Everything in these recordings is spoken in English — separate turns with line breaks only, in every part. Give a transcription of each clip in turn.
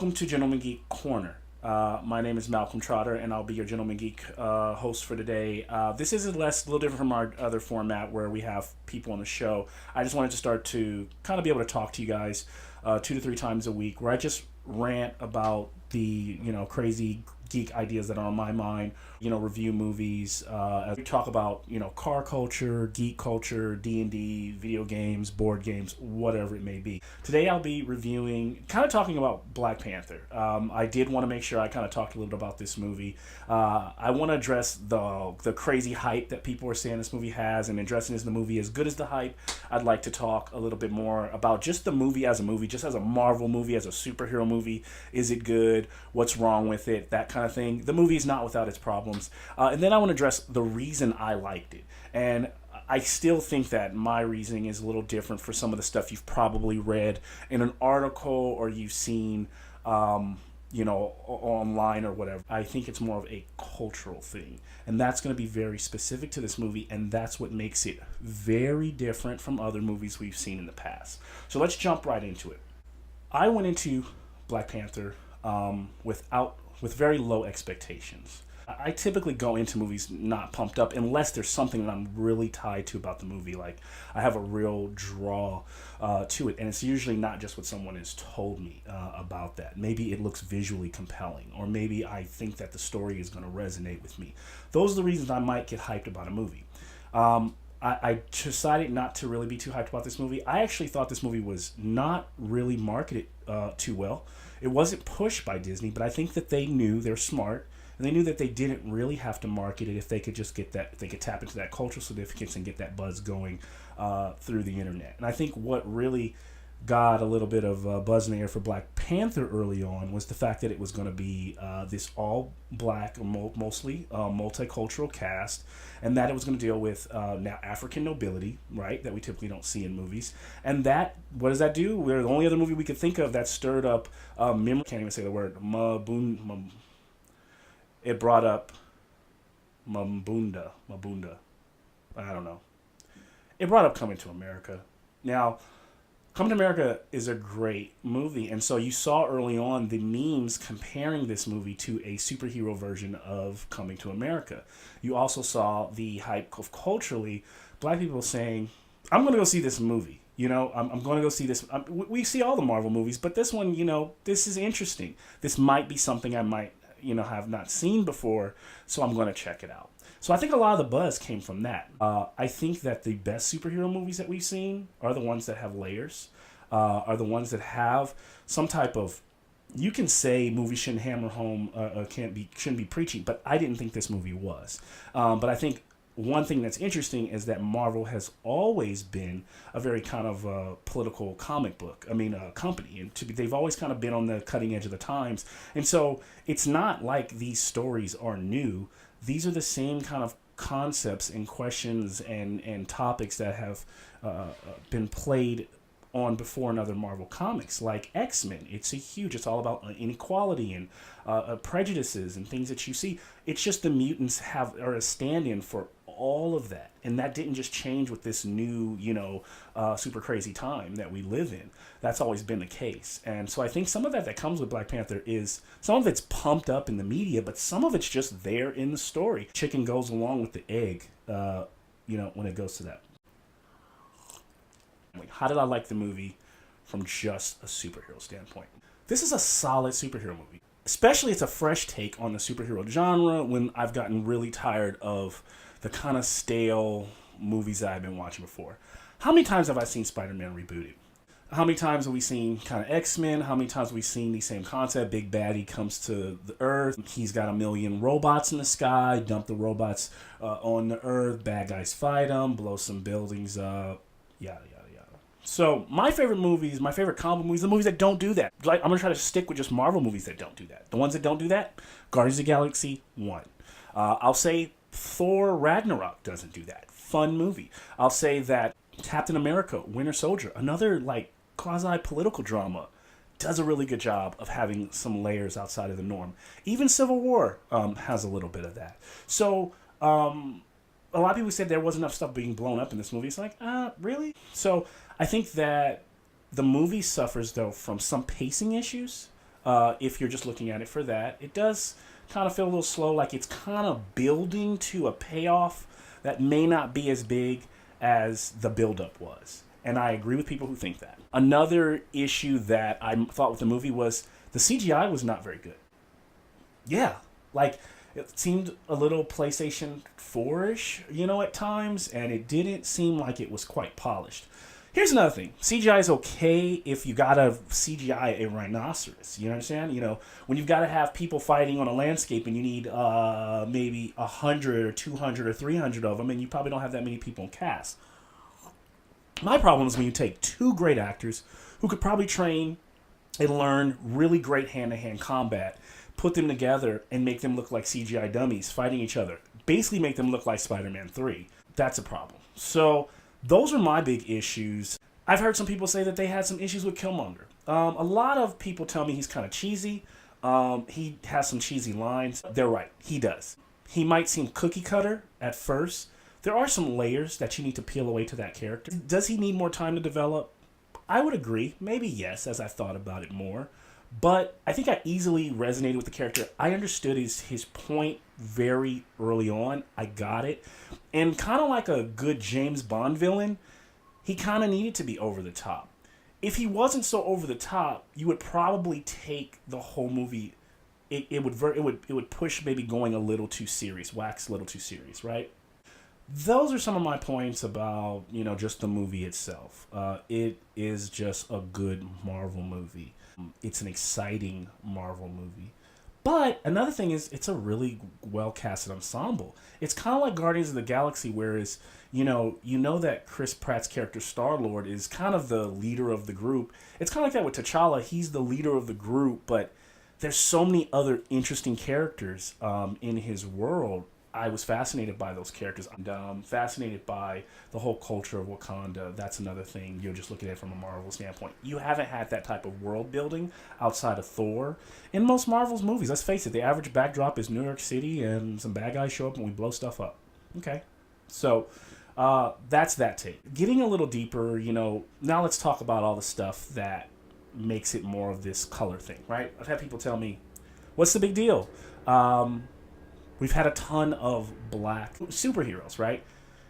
Welcome to Gentleman Geek Corner. My name is Malcolm Trotter, and I'll be your Gentleman Geek host for today. This is a little different from our other format where we have people on the show. I just wanted to start to kind of be able to talk to you guys 2 to 3 times a week, where I just rant about the crazy geek ideas that are on my mind. Review movies. We talk about car culture, geek culture, D&D, video games, board games, whatever it may be. Today I'll be reviewing, kind of talking about Black Panther. I did want to make sure I kind of talked a little bit about this movie. I want to address the crazy hype that people are saying this movie has, and addressing this in the movie as good as the hype. I'd like to talk a little bit more about just the movie, just as a Marvel movie, as a superhero movie. Is it good? What's wrong with it? That kind of thing. The movie is not without its problems. And then I want to address the reason I liked it. And I still think that my reasoning is a little different for some of the stuff you've probably read in an article or you've seen, online or whatever. I think it's more of a cultural thing. And that's going to be very specific to this movie, and that's what makes it very different from other movies we've seen in the past. So let's jump right into it. I went into Black Panther with very low expectations. I typically go into movies not pumped up unless there's something that I'm really tied to about the movie. Like, I have a real draw to it, and it's usually not just what someone has told me about that. Maybe it looks visually compelling, or maybe I think that the story is going to resonate with me. Those are the reasons I might get hyped about a movie. I decided not to really be too hyped about this movie. I actually thought this movie was not really marketed too well. It wasn't pushed by Disney, but I think that they knew, they're smart, and they knew that they didn't really have to market it if they could just get that, if they could tap into that cultural significance and get that buzz going through the internet. And I think what really got a little bit of buzz in the air for Black Panther early on was the fact that it was going to be this all-black, mostly multicultural cast, and that it was going to deal with now African nobility, right, that we typically don't see in movies. And that, what does that do? We're the only other movie we could think of that stirred up memory. Can't even say the word. It brought up Mabunda. I don't know. It brought up Coming to America. Now, Coming to America is a great movie, and so you saw early on the memes comparing this movie to a superhero version of Coming to America. You also saw the hype of culturally black people saying, I'm going to go see this movie. I'm going to go see this. We see all the Marvel movies, but this one, this is interesting. This might be something I might, have not seen before, so I'm going to check it out. So I think a lot of the buzz came from that. I think that the best superhero movies that we've seen are the ones that have layers, are the ones that have some type of, you can say movies shouldn't hammer home, shouldn't be preachy, but I didn't think this movie was. But I think one thing that's interesting is that Marvel has always been a very kind of political comic book. Company. And they've always kind of been on the cutting edge of the times. And so it's not like these stories are new. These are the same kind of concepts and questions and topics that have been played on before in other Marvel comics, like X-Men. It's all about inequality and prejudices and things that you see. It's just the mutants are a stand-in for all of that, and that didn't just change with this new, super crazy time that we live in. That's always been the case, and so I think some of that comes with Black Panther is some of it's pumped up in the media, but some of it's just there in the story. Chicken goes along with the egg, when it goes to that. How did I like the movie from just a superhero standpoint? This is a solid superhero movie. Especially it's a fresh take on the superhero genre when I've gotten really tired of the kind of stale movies that I've been watching before. How many times have I seen Spider-Man rebooted? How many times have we seen kind of X-Men? How many times have we seen the same concept? Big baddie comes to the Earth. He's got a million robots in the sky. Dump the robots on the Earth. Bad guys fight them. Blow some buildings up. Yada, yada. So my favorite movies, my favorite comic movies, the movies that don't do that. Like, I'm going to try to stick with just Marvel movies that don't do that. The ones that don't do that, Guardians of the Galaxy 1. I'll say Thor Ragnarok doesn't do that. Fun movie. I'll say that Captain America, Winter Soldier, another quasi-political drama, does a really good job of having some layers outside of the norm. Even Civil War has a little bit of that. So a lot of people said there wasn't enough stuff being blown up in this movie. It's like, really? So I think that the movie suffers, though, from some pacing issues. if you're just looking at it for that. It does kind of feel a little slow, like it's kind of building to a payoff that may not be as big as the buildup was. And I agree with people who think that. Another issue that I thought with the movie was the CGI was not very good. Yeah, like it seemed a little PlayStation 4-ish, at times, and it didn't seem like it was quite polished. Here's another thing. CGI is okay if you gotta CGI a rhinoceros. You understand? When you've got to have people fighting on a landscape and you need maybe 100 or 200 or 300 of them, and you probably don't have that many people in cast. My problem is when you take two great actors who could probably train and learn really great hand-to-hand combat, put them together and make them look like CGI dummies fighting each other. Basically make them look like Spider-Man 3. That's a problem. So those are my big issues. I've heard some people say that they had some issues with Killmonger. A lot of people tell me he's kind of cheesy. He has some cheesy lines. They're right. He does. He might seem cookie cutter at first. There are some layers that you need to peel away to that character. Does he need more time to develop? I would agree. Maybe yes, as I thought about it more. But I think I easily resonated with the character. I understood his point very early on. I got it. And kind of like a good James Bond villain, he kind of needed to be over the top. If he wasn't so over the top, you would probably take the whole movie. It would push maybe going a little too serious, wax a little too serious, right? Those are some of my points about, just the movie itself. It is just a good Marvel movie. It's an exciting Marvel movie. But another thing is, it's a really well-casted ensemble. It's kind of like Guardians of the Galaxy, whereas, you know that Chris Pratt's character Star-Lord is kind of the leader of the group. It's kind of like that with T'Challa. He's the leader of the group, but there's so many other interesting characters in his world. I was fascinated by those characters. I'm fascinated by the whole culture of Wakanda. That's another thing. You're just looking at it from a Marvel standpoint. You haven't had that type of world building outside of Thor in most Marvel's movies. Let's face it. The average backdrop is New York City and some bad guys show up and we blow stuff up. Okay. So that's that take. Getting a little deeper, now let's talk about all the stuff that makes it more of this color thing, right? I've had people tell me, what's the big deal? We've had a ton of black superheroes, right?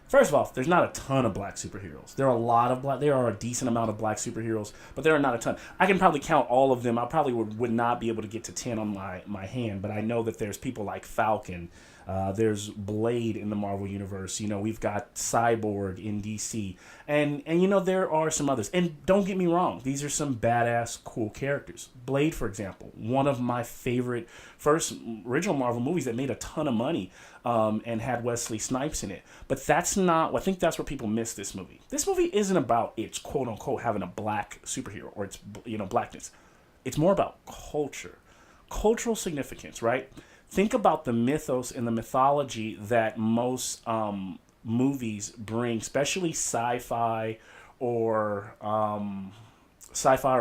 First of all, there's not a ton of black superheroes. There are a decent amount of black superheroes, but there are not a ton. I can probably count all of them. I probably would not be able to get to 10 on my hand, but I know that there's people like Falcon. There's Blade in the Marvel Universe. We've got Cyborg in DC. And there are some others. And don't get me wrong, these are some badass, cool characters. Blade, for example, one of my favorite first original Marvel movies that made a ton of money and had Wesley Snipes in it. But that's not, I think that's where people miss this movie. This movie isn't about its quote-unquote having a black superhero or its, blackness. It's more about culture. Cultural significance, right? Think about the mythos and the mythology that most movies bring, especially sci-fi or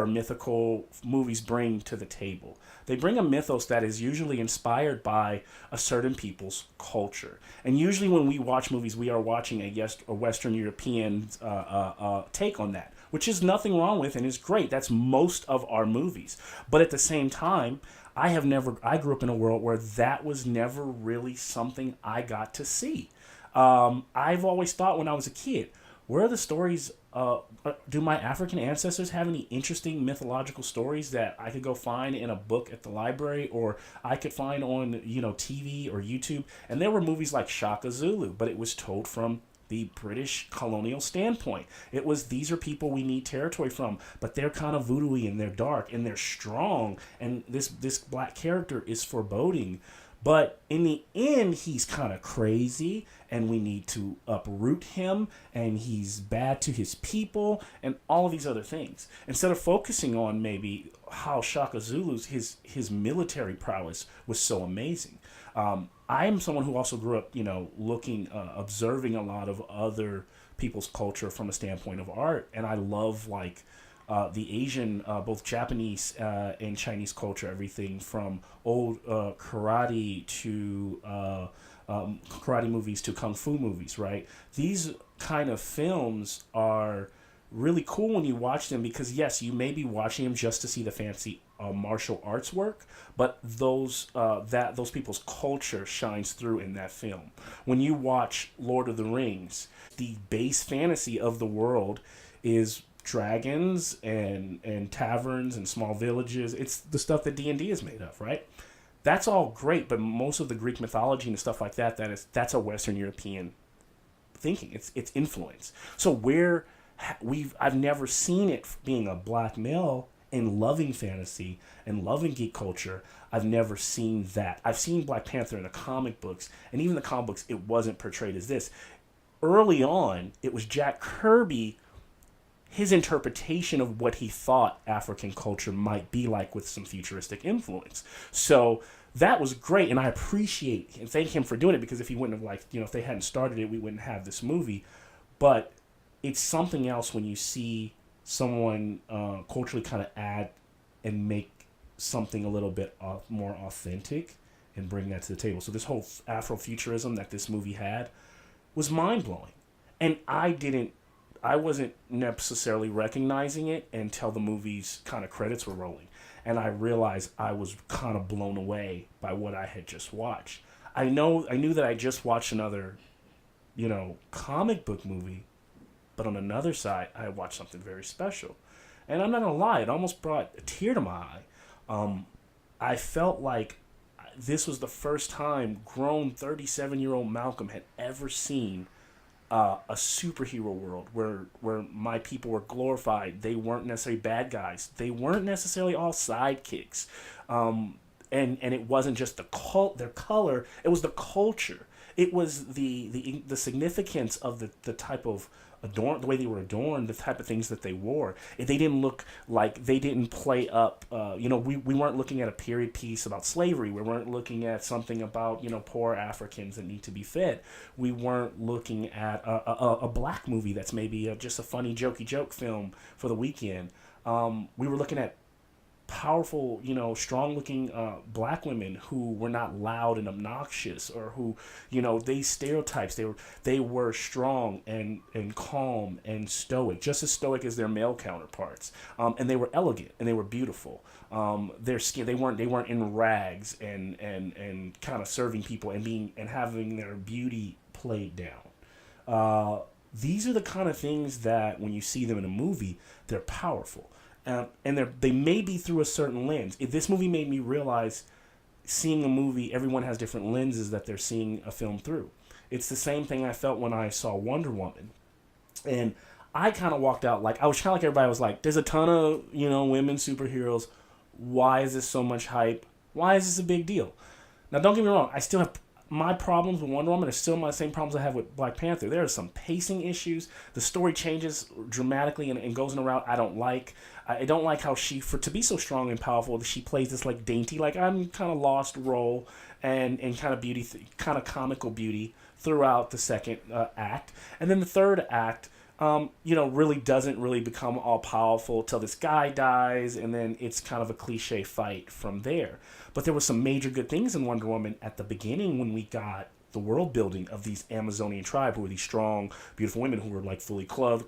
mythical movies bring to the table. They bring a mythos that is usually inspired by a certain people's culture. And usually when we watch movies, we are watching a Western European take on that, which is nothing wrong with and is great. That's most of our movies. But at the same time, I grew up in a world where that was never really something I got to see. I've always thought when I was a kid, where are the stories? Do my African ancestors have any interesting mythological stories that I could go find in a book at the library or I could find on, TV or YouTube? And there were movies like Shaka Zulu, but it was told from the British colonial standpoint. It was, these are people we need territory from, but they're kind of voodoo-y and they're dark and they're strong, and this black character is foreboding. But in the end, he's kind of crazy, and we need to uproot him, and he's bad to his people, and all of these other things. Instead of focusing on maybe how Shaka Zulu's, his military prowess was so amazing. I am someone who also grew up, observing a lot of other people's culture from a standpoint of art, and I love, the Asian, both Japanese and Chinese culture, everything from old karate to karate movies to kung fu movies, right? These kind of films are really cool when you watch them because yes, you may be watching them just to see the fancy martial arts work, but those people's culture shines through in that film. When you watch Lord of the Rings, the base fantasy of the world is dragons and taverns and small villages. It's the stuff that D&D is made of, right? That's all great, but most of the Greek mythology and stuff like that's a Western European thinking. It's influence. So I've never seen it being a black male and loving fantasy and loving geek culture. I've never seen that. I've seen Black Panther in the comic books, and even the comic books, it wasn't portrayed as this. Early on, it was Jack Kirby, his interpretation of what he thought African culture might be like with some futuristic influence. So that was great, and I appreciate and thank him for doing it, because if he wouldn't have if they hadn't started it, we wouldn't have this movie. But it's something else when you see someone culturally kind of add and make something a little bit more authentic and bring that to the table. So this whole Afrofuturism that this movie had was mind-blowing. And I wasn't necessarily recognizing it until the movie's kind of credits were rolling. And I realized I was kind of blown away by what I had just watched. I knew that I just watched another, comic book movie, but on another side, I watched something very special. And I'm not going to lie, it almost brought a tear to my eye. I felt like this was the first time grown 37-year-old Malcolm had ever seen a superhero world where my people were glorified. They weren't necessarily bad guys. They weren't necessarily all sidekicks. And it wasn't just their color. It was the culture. It was the significance of the type of the way they were adorned, the type of things that they wore. They didn't look like, they didn't play up. We weren't looking at a period piece about slavery. We weren't looking at something about poor Africans that need to be fed. We weren't looking at a black movie that's maybe just a funny jokey joke film for the weekend. We were looking at powerful, strong-looking black women who were not loud and obnoxious, or who, these stereotypes. They were strong and calm and stoic, just as stoic as their male counterparts. And they were elegant and they were beautiful. Their skin, they weren't in rags and kind of serving people and having their beauty played down. These are the kind of things that when you see them in a movie, they're powerful. And they may be through a certain lens. This movie made me realize, seeing a movie, everyone has different lenses that they're seeing a film through. It's the same thing I felt when I saw Wonder Woman. And I kind of walked out I was kind of like everybody was like, there's a ton of, women superheroes. Why is this so much hype? Why is this a big deal? Now, don't get me wrong. I still have my problems with Wonder Woman are still my same problems I have with Black Panther. There are some pacing issues. The story changes dramatically and goes in a route I don't like. I don't like how to be so strong and powerful, she plays this dainty, I'm kind of lost role and kind of beauty, kind of comical beauty throughout the second act. And then the third act, really doesn't really become all powerful till this guy dies, and then it's kind of a cliche fight from there. But there were some major good things in Wonder Woman at the beginning when we got the world building of these Amazonian tribe, who were these strong, beautiful women who were fully clothed,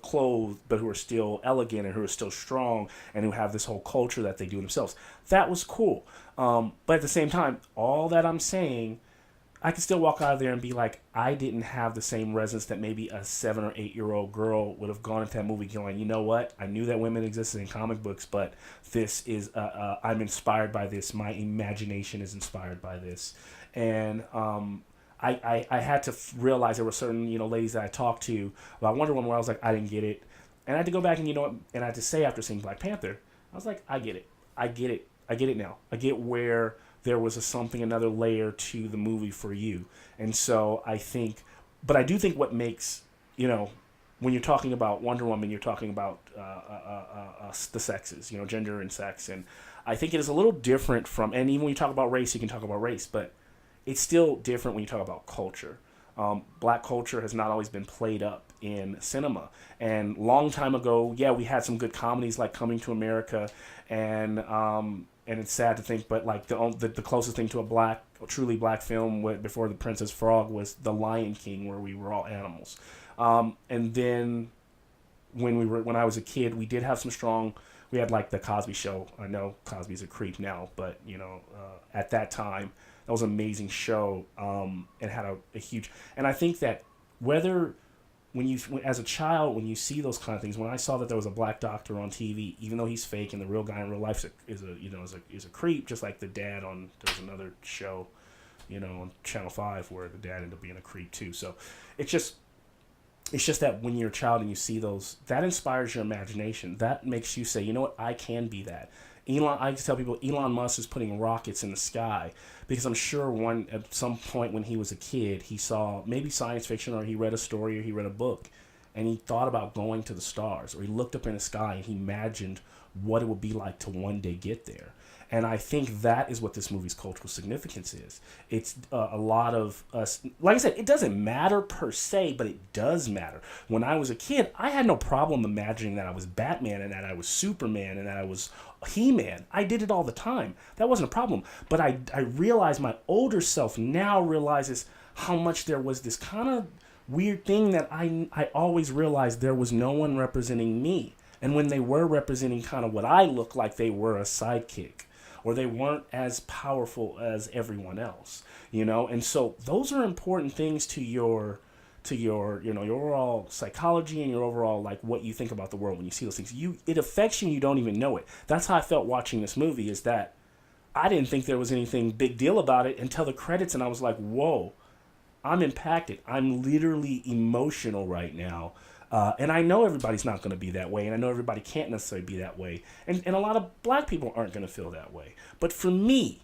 but who are still elegant and who are still strong and who have this whole culture that they do themselves. That was cool. But at the same time, all that I'm saying, I could still walk out of there and be like, I didn't have the same resonance that maybe a 7 or 8 year old girl would have gone into that movie going, you know what? I knew that women existed in comic books, but this is, I'm inspired by this. My imagination is inspired by this. And I had to realize there were certain, ladies that I talked to about Wonder Woman where I was like, I didn't get it. And I had to go back and, and I had to say after seeing Black Panther, I was like, I get it. I get it now. I get where there was another layer to the movie for you. And so I do think what makes, when you're talking about Wonder Woman, you're talking about the sexes, gender and sex. And I think it is a little different from, and even when you talk about race, you can talk about race, but it's still different when you talk about culture. Black culture has not always been played up in cinema. And long time ago, yeah, we had some good comedies like Coming to America, and it's sad to think, but the closest thing to a truly black film before The Princess Frog was The Lion King, where we were all animals. And then when I was a kid, we did have some strong. We had like the Cosby Show. I know Cosby's a creep now, but at that time, that was an amazing show. It had a huge, and I think that whether as a child, when you see those kind of things, when I saw that there was a black doctor on TV, even though he's fake and the real guy in real life is a creep, just like the dad on there's another show, on Channel 5 where the dad ended up being a creep too. So it's just that when you're a child and you see those, that inspires your imagination. That makes you say, you know what, I can be that. I tell people Elon Musk is putting rockets in the sky because I'm sure at some point when he was a kid, he saw maybe science fiction or he read a story or he read a book and he thought about going to the stars, or he looked up in the sky and he imagined what it would be like to one day get there. And I think that is what this movie's cultural significance is. It's a lot of us. Like I said, it doesn't matter per se, but it does matter. When I was a kid, I had no problem imagining that I was Batman and that I was Superman and that I was He-Man. I did it all the time. That wasn't a problem. But I realized my older self now realizes how much there was this kind of weird thing that I always realized there was no one representing me. And when they were representing kind of what I looked like, they were a sidekick. Or they weren't as powerful as everyone else, and so those are important things to your your overall psychology and your overall like what you think about the world when you see those things. It affects you and you don't even know it. That's how I felt watching this movie, is that I didn't think there was anything big deal about it until the credits, and I was like, whoa, I'm impacted. I'm literally emotional right now. And I know everybody's not going to be that way, and I know everybody can't necessarily be that way, and a lot of black people aren't going to feel that way. But for me,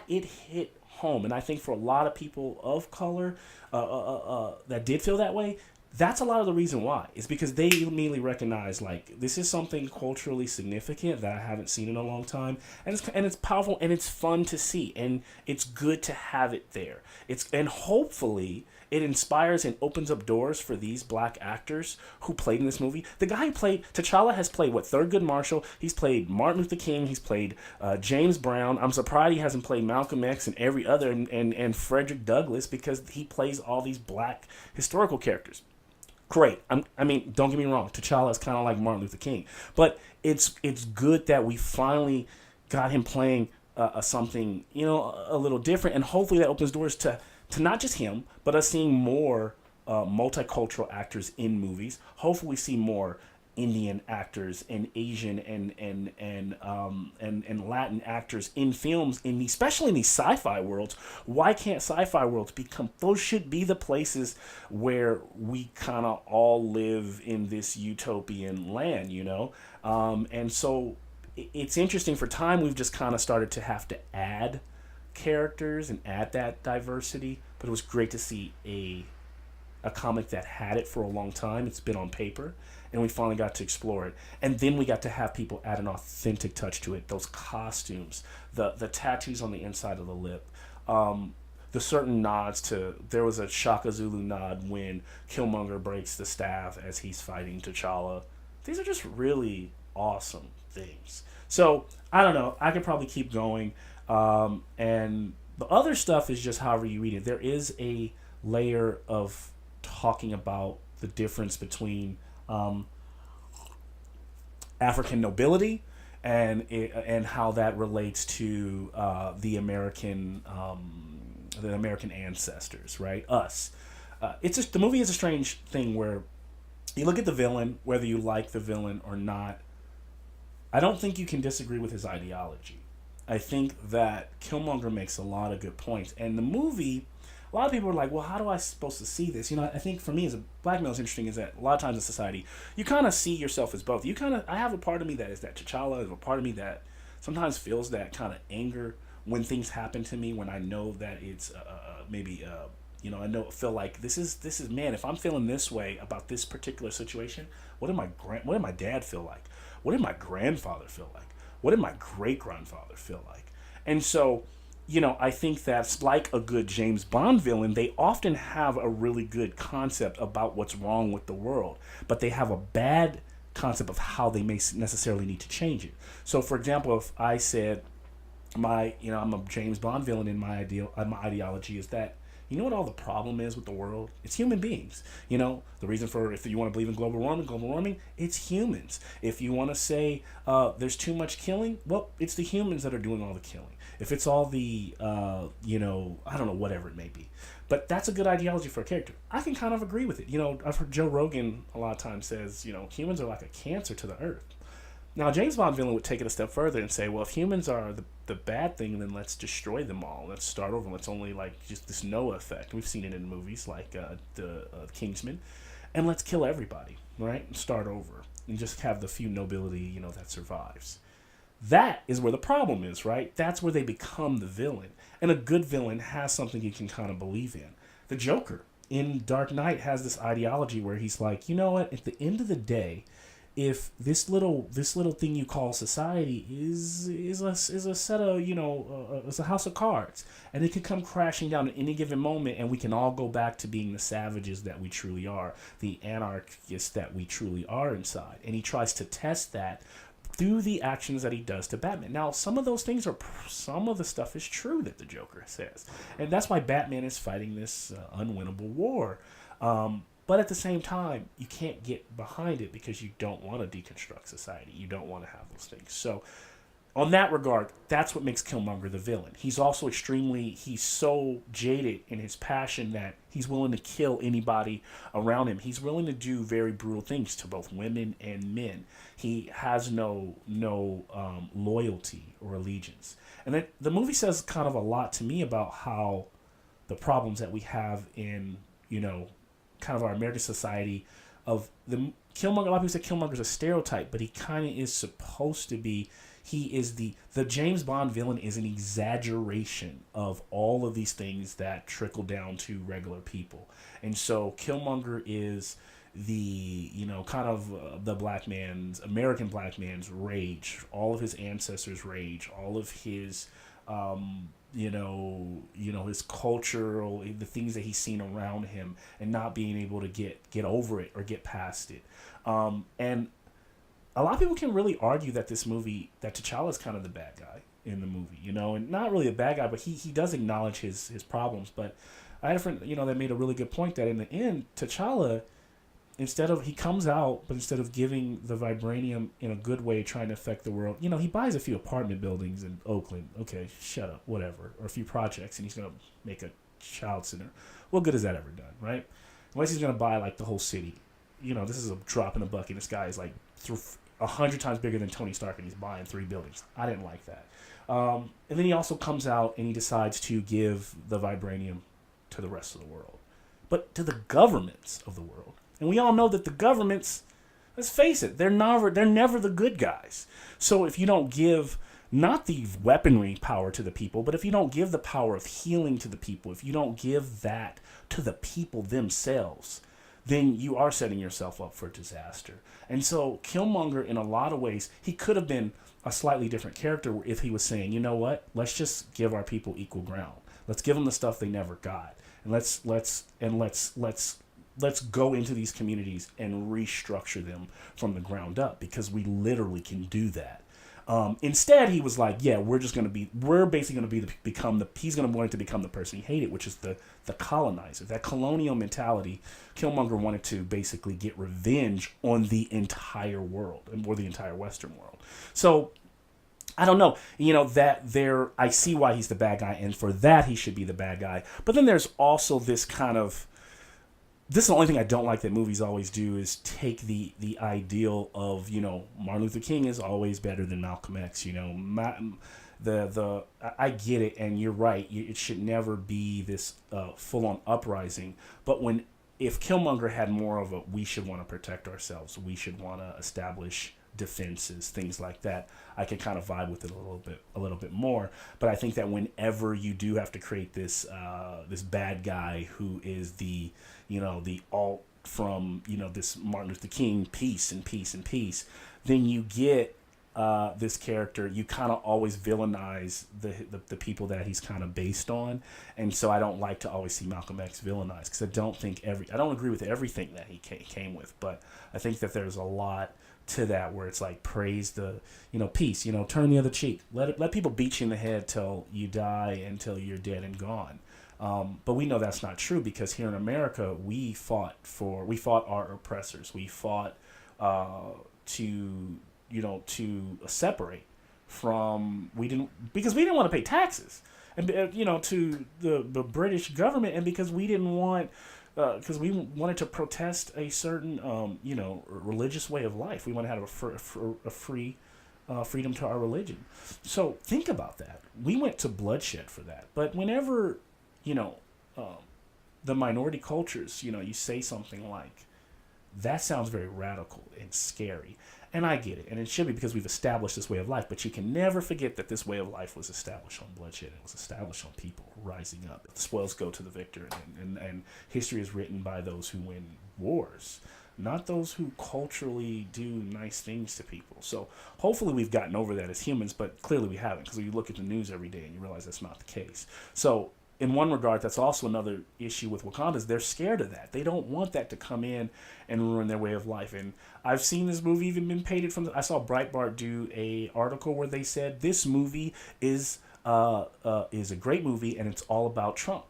it hit home, and I think for a lot of people of color that did feel that way, that's a lot of the reason why. It's because they immediately recognize, like, this is something culturally significant that I haven't seen in a long time, and it's powerful, and it's fun to see, and it's good to have it there. And hopefully it inspires and opens up doors for these black actors who played in this movie. The guy who played T'Challa has played Thurgood Marshall. He's played Martin Luther King. He's played James Brown. I'm surprised he hasn't played Malcolm X and every other and Frederick Douglass, because he plays all these black historical characters. Great. I mean, don't get me wrong. T'Challa is kind of like Martin Luther King, but it's good that we finally got him playing something a little different, and hopefully that opens doors to not just him, but us seeing more multicultural actors in movies. Hopefully, we see more Indian actors and Asian and Latin actors in films, especially in these sci-fi worlds. Why can't sci-fi worlds become? Those should be the places where we kind of all live in this utopian land, And so it's interesting. For time, we've just kind of started to have to add characters and add that diversity, but it was great to see a comic that had it for a long time. It's been on paper, and we finally got to explore it, and then we got to have people add an authentic touch to it. Those costumes, the tattoos on the inside of the lip, the certain nods to, there was a Shaka Zulu nod when Killmonger breaks the staff as he's fighting T'Challa. These are just really awesome things. So I don't know, I could probably keep going. And the other stuff is just however you read it. There is a layer of talking about the difference between African nobility and how that relates to the American ancestors, right? Us. The movie is a strange thing where you look at the villain, whether you like the villain or not. I don't think you can disagree with his ideology. I think that Killmonger makes a lot of good points. And the movie, a lot of people are like, well, how do I supposed to see this? I think for me as a black male, it's interesting is that a lot of times in society, you kind of see yourself as both. I have a part of me that is that T'Challa. I have a part of me that sometimes feels that kind of anger when things happen to me, when I know that it's feel like this is man, if I'm feeling this way about this particular situation, what did my dad feel like? What did my grandfather feel like? What did my great-grandfather feel like? And so, I think that's like a good James Bond villain. They often have a really good concept about what's wrong with the world, but they have a bad concept of how they may necessarily need to change it. So, for example, if I said I'm a James Bond villain in my ideology is that You know what all the problem is with the world? It's human beings. You know, the reason for, if you want to believe in global warming, it's humans. If you want to say there's too much killing, well, it's the humans that are doing all the killing. If it's all the, I don't know, whatever it may be. But that's a good ideology for a character. I can kind of agree with it. You know, I've heard Joe Rogan a lot of times says, you know, humans are like a cancer to the earth. Now, a James Bond villain would take it a step further and say, well, if humans are the bad thing, then let's destroy them all. Let's start over. Let's only, like, just this Noah effect. We've seen it in movies like the Kingsman. And let's kill everybody, right? And start over. And just have the few nobility, you know, that survives. That is where the problem is, right? That's where they become the villain. And a good villain has something you can kind of believe in. The Joker in Dark Knight has this ideology where he's like, you know what? At the end of the day, if this little thing you call society is a set of, you know, it's a house of cards, and it could come crashing down at any given moment, and we can all go back to being the savages that we truly are, the anarchists that we truly are inside. And he tries to test that through the actions that he does to Batman. Now, some of the stuff is true that the Joker says, and that's why Batman is fighting this unwinnable war. But at the same time, you can't get behind it because you don't want to deconstruct society. You don't want to have those things. So, on that regard, that's what makes Killmonger the villain. He's also he's so jaded in his passion that he's willing to kill anybody around him. He's willing to do very brutal things to both women and men. He has no loyalty or allegiance. And then the movie says kind of a lot to me about how the problems that we have in, you know, kind of our American society of the Killmonger. A lot of people say Killmonger's a stereotype, but he kind of is supposed to be. He is the James Bond villain is an exaggeration of all of these things that trickle down to regular people. And so Killmonger is the, you know, kind of the American black man's rage, all of his ancestors' rage, all of his, his cultural, the things that he's seen around him and not being able to get over it or get past it. And a lot of people can really argue that that T'Challa is kind of the bad guy in the movie, you know, and not really a bad guy, but he does acknowledge his problems. But I had a friend, you know, that made a really good point that in the end, T'Challa, he comes out, but instead of giving the vibranium in a good way, trying to affect the world, you know, he buys a few apartment buildings in Oakland. Okay, shut up, whatever. Or a few projects, and he's going to make a child center. What good has that ever done, right? Unless he's going to buy, like, the whole city. You know, this is a drop in the bucket. This guy is, like, 100 times bigger than Tony Stark, and he's buying 3 buildings. I didn't like that. And then he also comes out, and he decides to give the vibranium to the rest of the world. But to the governments of the world. And we all know that the governments, let's face it, they're never the good guys. So if you don't give not the weaponry power to the people, but if you don't give the power of healing to the people, if you don't give that to the people themselves, then you are setting yourself up for disaster. And so Killmonger, in a lot of ways, he could have been a slightly different character if he was saying, you know what, let's just give our people equal ground. Let's give them the stuff they never got. And let's go into these communities and restructure them from the ground up, because we literally can do that. Instead, he was like, yeah, we're basically going to he's going to want to become the person he hated, which is the colonizer. That colonial mentality, Killmonger wanted to basically get revenge on the entire world, or the entire Western world. So, I don't know, you know, I see why he's the bad guy, and for that he should be the bad guy. But then there's also this is the only thing I don't like that movies always do, is take the ideal of, you know, Martin Luther King is always better than Malcolm X. You know, I get it, and you're right. It should never be this full-on uprising. But if Killmonger had more of a, we should want to protect ourselves, we should want to establish defenses, things like that, I can kind of vibe with it a little bit more. But I think that whenever you do have to create this bad guy who is the alt from, you know, this Martin Luther King peace, then you get this character, you kind of always villainize the people that he's kind of based on. And so I don't like to always see Malcolm X villainized, because I don't agree with everything that he came with, but I think that there's a lot to that where it's like, praise the, you know, peace, you know, turn the other cheek, let people beat you in the head till you die, until you're dead and gone. But we know that's not true because here in America, we fought our oppressors. We fought to separate from because we didn't want to pay taxes, and to the British government, and because we didn't want. Because we wanted to protest a certain, religious way of life. We want to have a free freedom to our religion. So think about that. We went to bloodshed for that. But whenever, you know, the minority cultures, you say something like, that sounds very radical and scary. And I get it. And it should be because we've established this way of life. But you can never forget that this way of life was established on bloodshed. It was established on people rising up. The spoils go to the victor. And history is written by those who win wars, not those who culturally do nice things to people. So hopefully we've gotten over that as humans, but clearly we haven't, because you look at the news every day and you realize that's not the case. So in one regard, that's also another issue with Wakanda, is they're scared of that. They don't want that to come in and ruin their way of life. And I've seen this movie even been painted from I saw Breitbart do a article where they said this movie is a great movie and it's all about Trump.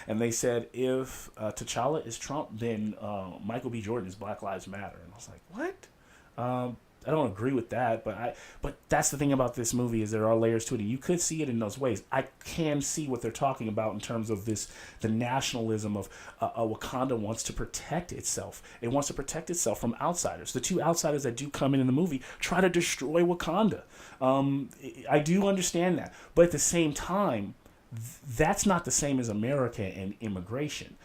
And they said if T'Challa is Trump, then Michael B. Jordan is Black Lives Matter. And I was like, what? I don't agree with that, but that's the thing about this movie, is there are layers to it, and you could see it in those ways. I can see what they're talking about in terms of the nationalism of Wakanda wants to protect itself. It wants to protect itself from outsiders. The two outsiders that do come in the movie try to destroy Wakanda. I do understand that, but at the same time, that's not the same as America and immigration.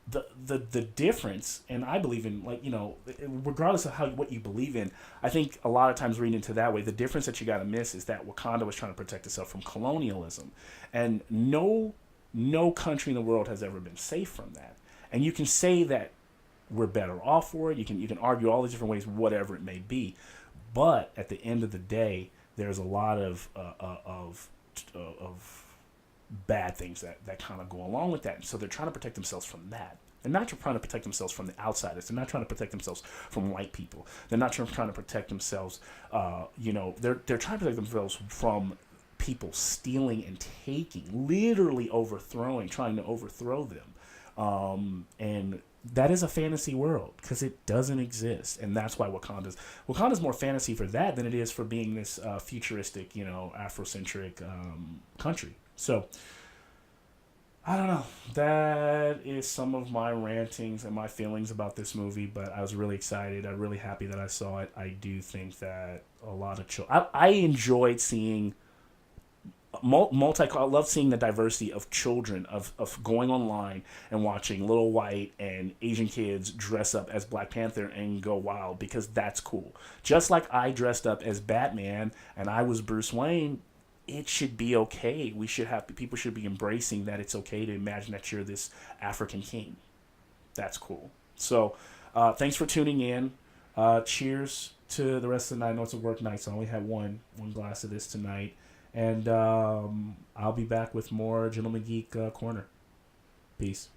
The difference, and I believe in, regardless of what you believe in, I think a lot of times reading into that way, the difference that you got to miss is that Wakanda was trying to protect itself from colonialism, and no country in the world has ever been safe from that. And you can say that we're better off for it. You can argue all these different ways, whatever it may be, but at the end of the day, there's a lot of bad things that kind of go along with that. And so they're trying to protect themselves from that. They're not trying to protect themselves from the outsiders. They're not trying to protect themselves from white people. They're not trying to protect themselves, they're trying to protect themselves from people stealing and taking, literally trying to overthrow them. And that is a fantasy world because it doesn't exist. And that's why Wakanda's more fantasy for that than it is for being this futuristic, Afrocentric country. So, I don't know. That is some of my rantings and my feelings about this movie, but I was really excited. I'm really happy that I saw it. I do think that a lot of children... I enjoyed seeing... I love seeing the diversity of children, of going online and watching little white and Asian kids dress up as Black Panther and go wild, because that's cool. Just like I dressed up as Batman and I was Bruce Wayne, it should be okay. People should be embracing that it's okay to imagine that you're this African king. That's cool. So, thanks for tuning in. Cheers to the rest of the night. I know it's a work night, so I only had one glass of this tonight. And I'll be back with more Gentleman Geek Corner. Peace.